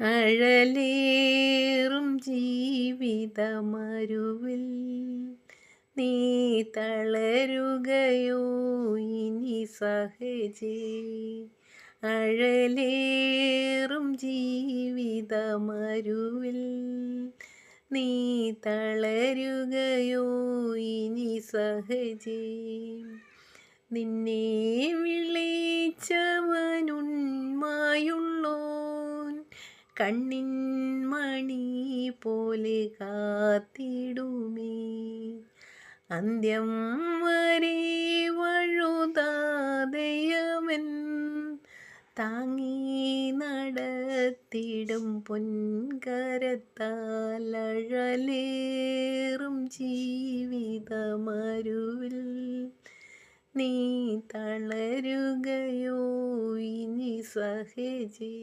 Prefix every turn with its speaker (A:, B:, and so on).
A: അഴലേറും ജീവിതമരുവിൽ നീ തളരുകയോ ഇനി സഹജേ. അഴലേറും ജീവിതമരുവിൽ നീ തളരുകയോ ഇനി സഹജേ. നിന്നെ വിളിച്ചവനുണ്മായുള്ളോൻ കണ്ണിൻ മണി പോലെ കാത്തിടുമേ. അന്ത്യം വരെ വഴുതാതെയവൻ താങ്ങി നടത്തിടും പൊൻകരത്താൽ. അഴലേറും ജീവിതമരുവിൽ നീ തളരുകയോ ഇനി സഹജേ.